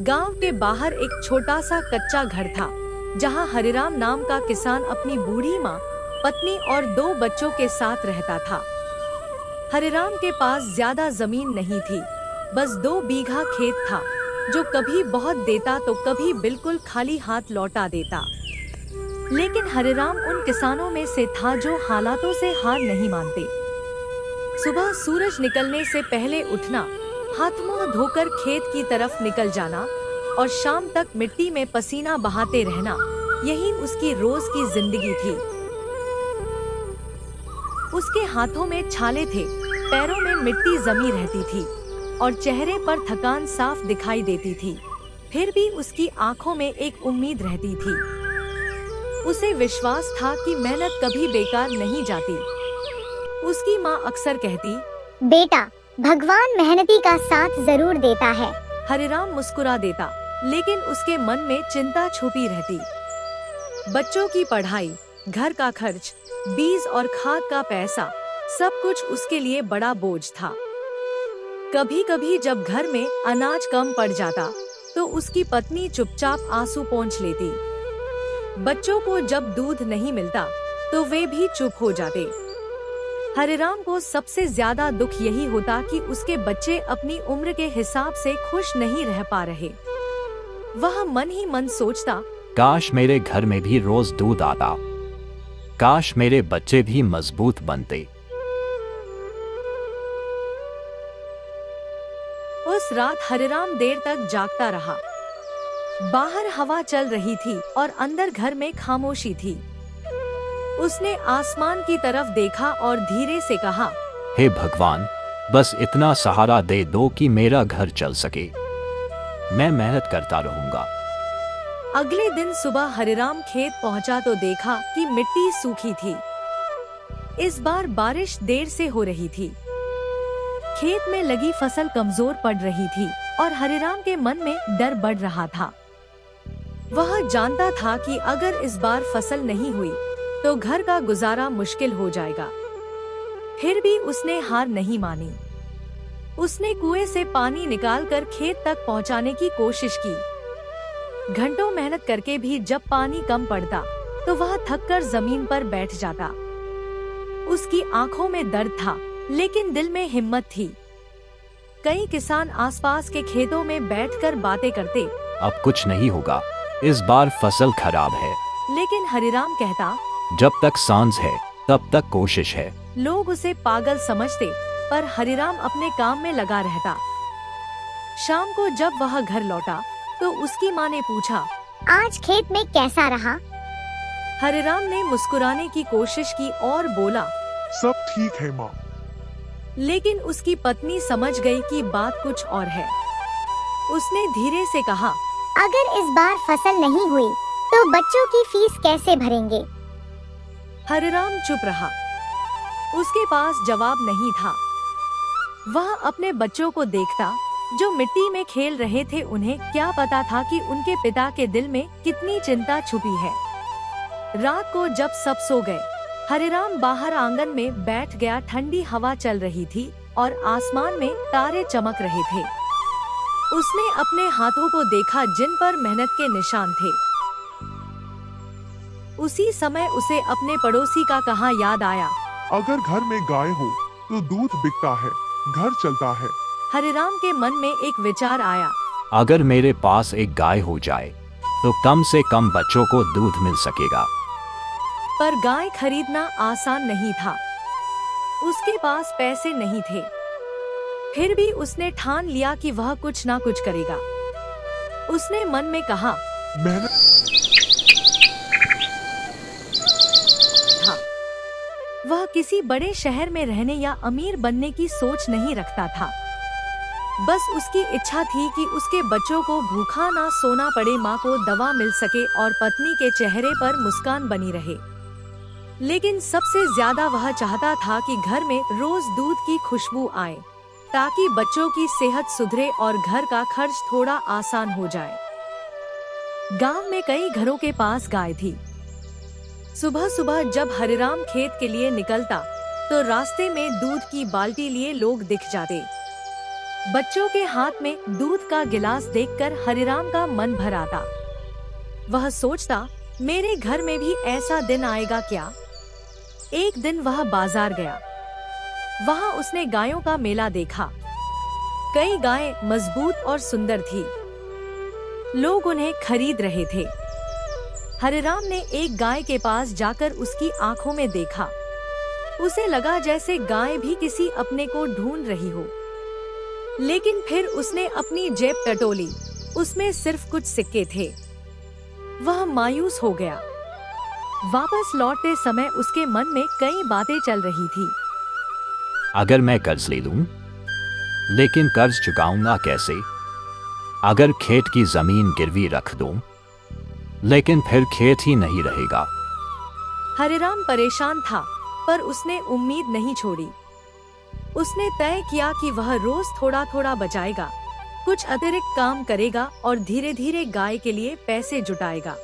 गांव के बाहर एक छोटा सा कच्चा घर था, जहां हरिराम नाम का किसान अपनी बूढ़ी माँ, पत्नी और 2 बच्चों के साथ रहता था। हरिराम के पास ज्यादा जमीन नहीं थी, बस 2 बीघा खेत था, जो कभी बहुत देता तो कभी बिल्कुल खाली हाथ लौटा देता। लेकिन हरिराम उन किसानों में से था जो हालातों से हार नहीं मानते। सुबह सूरज निकलने से पहले उठना, हाथ मुंह धोकर खेत की तरफ निकल जाना और शाम तक मिट्टी में पसीना बहाते रहना, यही उसकी रोज की जिंदगी थी। उसके हाथों में छाले थे, पैरों में मिट्टी जमी रहती थी और चेहरे पर थकान साफ दिखाई देती थी। फिर भी उसकी आंखों में एक उम्मीद रहती थी। उसे विश्वास था कि मेहनत कभी बेकार नहीं जाती। उसकी माँ अक्सर कहती, बेटा, भगवान मेहनती का साथ जरूर देता है। हरिराम मुस्कुरा देता, लेकिन उसके मन में चिंता छुपी रहती। बच्चों की पढ़ाई, घर का खर्च, बीज और खाद का पैसा, सब कुछ उसके लिए बड़ा बोझ था। कभी कभी जब घर में अनाज कम पड़ जाता, तो उसकी पत्नी चुपचाप आंसू पोंछ लेती। बच्चों को जब दूध नहीं मिलता, तो वे भी चुप हो जाते। हरिराम को सबसे ज्यादा दुख यही होता कि उसके बच्चे अपनी उम्र के हिसाब से खुश नहीं रह पा रहे। वह मन ही मन सोचता, काश मेरे घर में भी रोज दूध आता, काश मेरे बच्चे भी मजबूत बनते। उस रात हरिराम देर तक जागता रहा। बाहर हवा चल रही थी और अंदर घर में खामोशी थी। उसने आसमान की तरफ देखा और धीरे से कहा, हे भगवान, बस इतना सहारा दे दो कि मेरा घर चल सके। मैं मेहनत करता रहूंगा। अगले दिन सुबह हरिराम खेत पहुंचा तो देखा कि मिट्टी सूखी थी। इस बार बारिश देर से हो रही थी। खेत में लगी फसल कमजोर पड़ रही थी और हरिराम के मन में डर बढ़ रहा था। वह जानता था कि अगर इस बार फसल नहीं हुई, तो घर का गुजारा मुश्किल हो जाएगा। फिर भी उसने हार नहीं मानी। उसने कुएं से पानी निकालकर खेत तक पहुंचाने की कोशिश की। घंटों मेहनत करके भी जब पानी कम पड़ता, तो वह थककर जमीन पर बैठ जाता। उसकी आंखों में दर्द था, लेकिन दिल में हिम्मत थी। कई किसान आसपास के खेतों में बैठकर बातें करते, अब कुछ नहीं होगा, इस बार फसल खराब है। लेकिन हरिराम कहता, जब तक सांझ है, तब तक कोशिश है। लोग उसे पागल समझते, पर हरिराम अपने काम में लगा रहता। शाम को जब वह घर लौटा, तो उसकी माँ ने पूछा, आज खेत में कैसा रहा? हरिराम ने मुस्कुराने की कोशिश की और बोला, सब ठीक है माँ। लेकिन उसकी पत्नी समझ गई कि बात कुछ और है। उसने धीरे से कहा, अगर इस बार फसल नहीं हुई, तो बच्चों की फीस कैसे भरेंगे? हरिराम चुप रहा। उसके पास जवाब नहीं था। वह अपने बच्चों को देखता, जो मिट्टी में खेल रहे थे। उन्हें क्या पता था कि उनके पिता के दिल में कितनी चिंता छुपी है। रात को जब सब सो गए, हरिराम बाहर आंगन में बैठ गया। ठंडी हवा चल रही थी और आसमान में तारे चमक रहे थे। उसने अपने हाथों को देखा, जिन पर मेहनत के निशान थे। उसी समय उसे अपने पड़ोसी का कहा याद आया, अगर घर में गाय हो, तो दूध बिकता है, घर चलता है। हरिराम के मन में एक विचार आया, अगर मेरे पास एक गाय हो जाए, तो कम से कम बच्चों को दूध मिल सकेगा। पर गाय खरीदना आसान नहीं था। उसके पास पैसे नहीं थे। फिर भी उसने ठान लिया कि वह कुछ ना कुछ करेगा। उसने मन में कहा, मेहनत। वह किसी बड़े शहर में रहने या अमीर बनने की सोच नहीं रखता था। बस उसकी इच्छा थी कि उसके बच्चों को भूखा ना सोना पड़े, माँ को दवा मिल सके और पत्नी के चेहरे पर मुस्कान बनी रहे। लेकिन सबसे ज्यादा वह चाहता था कि घर में रोज दूध की खुशबू आए, ताकि बच्चों की सेहत सुधरे और घर का खर्च थोड़ा आसान हो जाए। गांव में कई घरों के पास गाय थी। सुबह सुबह जब हरिराम खेत के लिए निकलता, तो रास्ते में दूध की बाल्टी लिए लोग दिख जाते। बच्चों के हाथ में दूध का गिलास देखकर हरिराम का मन भर आता। वह सोचता, मेरे घर में भी ऐसा दिन आएगा क्या? एक दिन वह बाजार गया। वहां उसने गायों का मेला देखा। कई गायें मजबूत और सुंदर थी। लोग उन्हें खरीद रहे थे। हरिराम ने एक गाय के पास जाकर उसकी आंखों में देखा। उसे लगा जैसे गाय भी किसी अपने को ढूंढ रही हो। लेकिन फिर उसने अपनी जेब टटोली। उसमें सिर्फ कुछ सिक्के थे। वह मायूस हो गया। वापस लौटते समय उसके मन में कई बातें चल रही थी। अगर मैं कर्ज ले लूं, लेकिन कर्ज चुकाऊंगा कैसे? अगर खेत की जमीन गिरवी रख दूं, लेकिन फिर खेत ही नहीं रहेगा। हरिराम परेशान था, पर उसने उम्मीद नहीं छोड़ी। उसने तय किया कि वह रोज थोड़ा थोड़ा बचाएगा, कुछ अतिरिक्त काम करेगा और धीरे धीरे गाय के लिए पैसे जुटाएगा।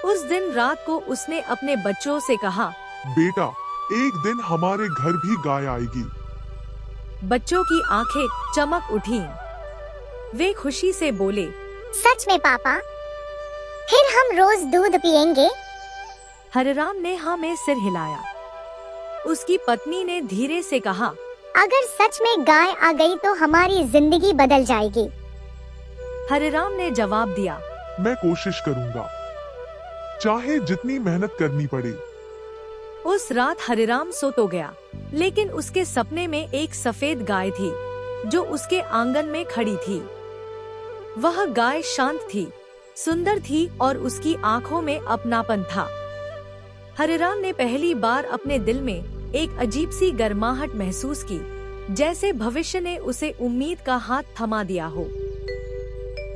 उस दिन रात को उसने अपने बच्चों से कहा, बेटा, एक दिन हमारे घर भी गाय आएगी। बच्चों की आंखें चमक उठीं। वे खुशी से बोले, सच में पापा? फिर हम रोज दूध पिएंगे? हरिराम ने हाँ में सिर हिलाया। उसकी पत्नी ने धीरे से कहा, अगर सच में गाय आ गई तो हमारी जिंदगी बदल जाएगी। हरिराम ने जवाब दिया, मैं कोशिश करूंगा, चाहे जितनी मेहनत करनी पड़े। उस रात हरिराम सो तो गया, लेकिन उसके सपने में एक सफेद गाय थी जो उसके आंगन में खड़ी थी। वह गाय शांत थी, सुंदर थी और उसकी आंखों में अपनापन था। हरिराम ने पहली बार अपने दिल में एक अजीब सी गर्माहट महसूस की, जैसे भविष्य ने उसे उम्मीद का हाथ थमा दिया हो।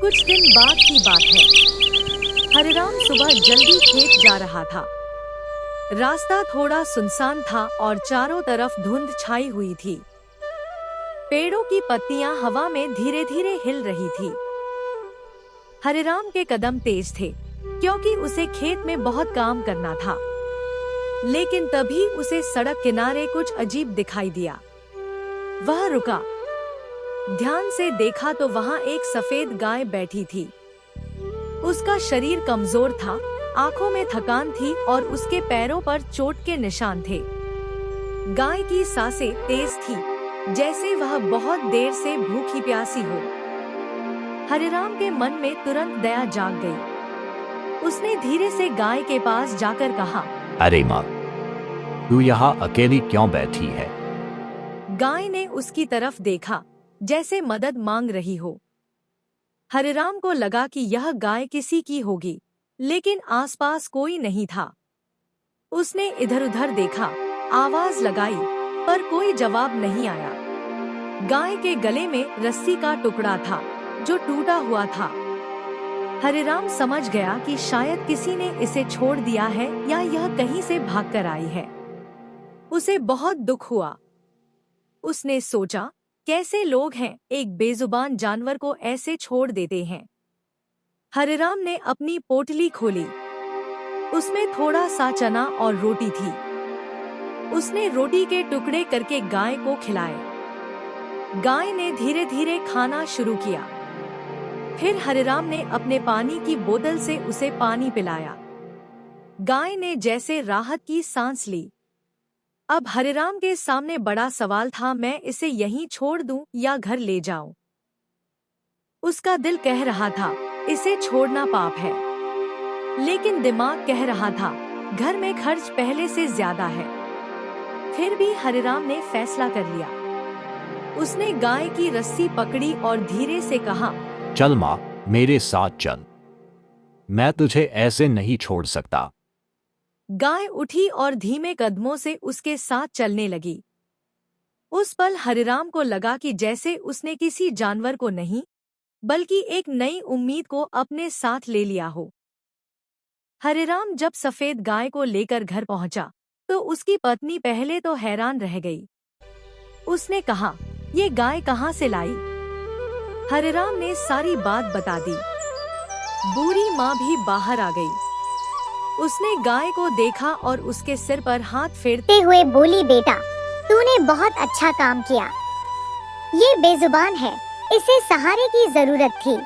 कुछ दिन बाद की बात है। हरिराम सुबह जल्दी खेत जा रहा था। रास्ता थोड़ा सुनसान था और चारों तरफ धुंध छाई हुई थी। पेड़ों की पत्तियां हवा में धीरे धीरे हिल रही थी। हरिराम के कदम तेज थे, क्योंकि उसे खेत में बहुत काम करना था। लेकिन तभी उसे सड़क किनारे कुछ अजीब दिखाई दिया। वह रुका, ध्यान से देखा तो वहां एक सफेद गाय बैठी थी। उसका शरीर कमजोर था, आंखों में थकान थी और उसके पैरों पर चोट के निशान थे। गाय की सांसें तेज थी, जैसे वह बहुत देर से भूखी प्यासी हो। हरिराम के मन में तुरंत दया जाग गई। उसने धीरे से गाय के पास जाकर कहा, अरे माँ, तू यहाँ अकेली क्यों बैठी है? गाय ने उसकी तरफ देखा, जैसे मदद मांग रही हो। हरिराम को लगा कि यह गाय किसी की होगी, लेकिन आसपास कोई नहीं था। उसने इधर-उधर देखा, आवाज लगाई, पर कोई जवाब नहीं आया। गाय के गले में रस्सी का टुकड़ा था, जो टूटा हुआ था। हरिराम समझ गया कि शायद किसी ने इसे छोड़ दिया है या यह कहीं से भागकर आई है। उसे बहुत दुख हुआ। उसने सोचा, कैसे लोग हैं, एक बेजुबान जानवर को ऐसे छोड़ देते हैं। हरिराम ने अपनी पोटली खोली। उसमें थोड़ा सा चना और रोटी थी। उसने रोटी के टुकड़े करके गाय को खिलाए। गाय ने धीरे धीरे खाना शुरू किया। फिर हरिराम ने अपने पानी की बोतल से उसे पानी पिलाया। गाय ने जैसे राहत की सांस ली। अब हरिराम के सामने बड़ा सवाल था, मैं इसे यहीं छोड़ दूं या घर ले जाऊं? उसका दिल कह रहा था, इसे छोड़ना पाप है, लेकिन दिमाग कह रहा था, घर में खर्च पहले से ज्यादा है। फिर भी हरिराम ने फैसला कर लिया। उसने गाय की रस्सी पकड़ी और धीरे से कहा, चल माँ, मेरे साथ चल, मैं तुझे ऐसे नहीं छोड़ सकता। गाय उठी और धीमे कदमों से उसके साथ चलने लगी। उस पल हरिराम को लगा कि जैसे उसने किसी जानवर को नहीं, बल्कि एक नई उम्मीद को अपने साथ ले लिया हो। हरिराम जब सफेद गाय को लेकर घर पहुंचा, तो उसकी पत्नी पहले तो हैरान रह गई। उसने कहा, ये गाय कहाँ से लाई? हरिराम ने सारी बात बता दी। बूढ़ी माँ भी बाहर आ गई। उसने गाय को देखा और उसके सिर पर हाथ फेरते हुए बोली, बेटा, तूने बहुत अच्छा काम किया। ये बेजुबान है, इसे सहारे की जरूरत थी।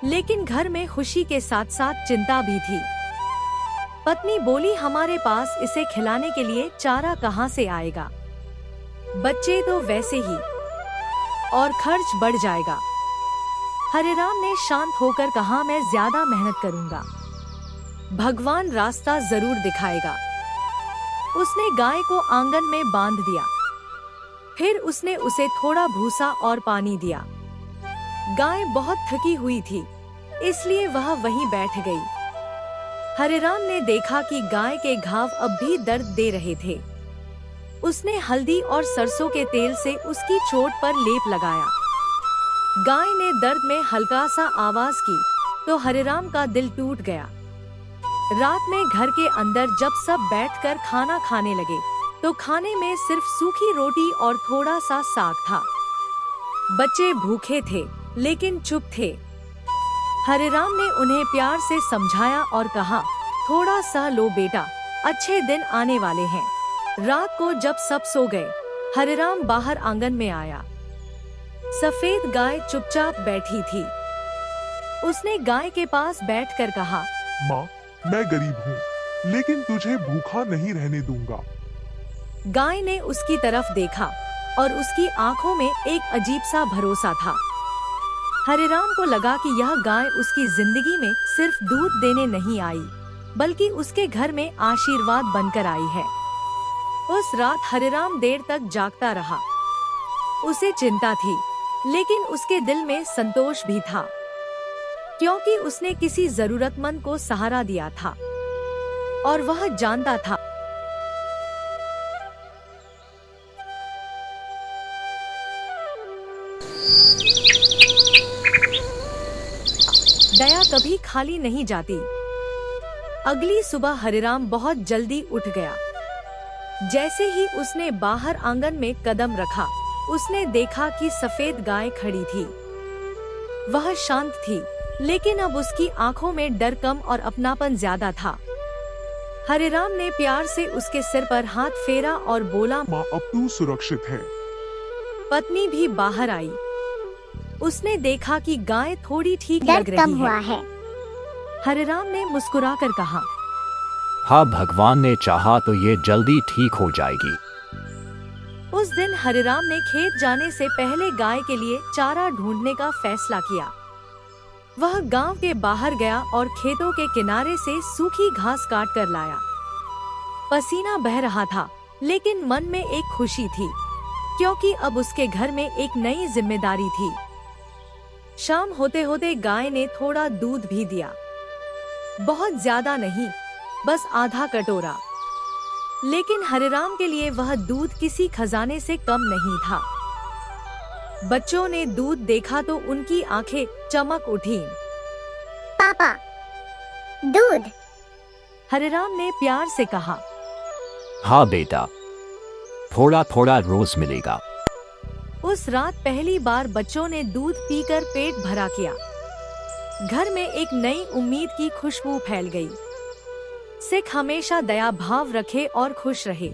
लेकिन घर में खुशी के साथ साथ चिंता भी थी। पत्नी बोली, हमारे पास इसे खिलाने के लिए चारा कहाँ से आएगा? बच्चे तो वैसे ही, और खर्च बढ़ जाएगा। हरिराम ने शांत होकर कहा, मैं ज्यादा मेहनत करूंगा, भगवान रास्ता जरूर दिखाएगा। उसने गाय को आंगन में बांध दिया। फिर उसने उसे थोड़ा भूसा और पानी दिया। गाय बहुत थकी हुई थी, इसलिए वह वहीं बैठ गई। हरिराम ने देखा कि गाय के घाव अब भी दर्द दे रहे थे। उसने हल्दी और सरसों के तेल से उसकी चोट पर लेप लगाया। गाय ने दर्द में हल्का सा आवाज की तो हरिराम का दिल टूट गया। रात में घर के अंदर जब सब बैठकर खाना खाने लगे तो खाने में सिर्फ सूखी रोटी और थोड़ा सा साग था। बच्चे भूखे थे लेकिन चुप थे। हरिराम ने उन्हें प्यार से समझाया और कहा, थोड़ा सा लो बेटा, अच्छे दिन आने वाले हैं। रात को जब सब सो गए, हरिराम बाहर आंगन में आया। सफेद गाय चुपचाप बैठी थी। उसने गाय के पास बैठकर कहा, माँ, मैं गरीब हूँ, लेकिन तुझे भूखा नहीं रहने दूंगा। गाय ने उसकी तरफ देखा और उसकी आंखों में एक अजीब सा भरोसा था। हरिराम को लगा कि यह गाय उसकी जिंदगी में सिर्फ दूध देने नहीं आई, बल्कि उसके घर में आशीर्वाद बनकर आई है। उस रात हरिराम देर तक जागता रहा। उसे चिंता थी, लेकिन उसके दिल में संतोष भी था, क्योंकि उसने किसी जरूरतमंद को सहारा दिया था और वह जानता था दया कभी खाली नहीं जाती। अगली सुबह हरिराम बहुत जल्दी उठ गया। जैसे ही उसने बाहर आंगन में कदम रखा, उसने देखा कि सफेद गाय खड़ी थी। वह शांत थी, लेकिन अब उसकी आंखों में डर कम और अपनापन ज्यादा था। हरिराम ने प्यार से उसके सिर पर हाथ फेरा और बोला, माँ, अब तू सुरक्षित है। पत्नी भी बाहर आई। उसने देखा कि गाय थोड़ी ठीक लग दर्द रही कम हुआ है। है। हरिराम ने मुस्कुराकर कहा, हाँ, भगवान ने चाहा तो ये जल्दी ठीक हो जाएगी। उस दिन हरिराम ने खेत जाने से पहले गाय के लिए चारा ढूंढने का फैसला किया। वह गांव के बाहर गया और खेतों के किनारे से सूखी घास काट कर लाया। पसीना बह रहा था, लेकिन मन में एक खुशी थी, क्योंकि अब उसके घर में एक नई जिम्मेदारी थी। शाम होते होते गाय ने थोड़ा दूध भी दिया। बहुत ज्यादा नहीं, बस आधा कटोरा। लेकिन हरिराम के लिए वह दूध किसी खजाने से कम नहीं था। बच्चों ने दूध देखा तो उनकी आंखें चमक उठी। पापा, दूध। हरिराम ने प्यार से कहा, हाँ बेटा, थोड़ा थोड़ा रोज मिलेगा। उस रात पहली बार बच्चों ने दूध पीकर पेट भरा किया। घर में एक नई उम्मीद की खुशबू फैल गई। सिख हमेशा दया भाव रखे और खुश रहे।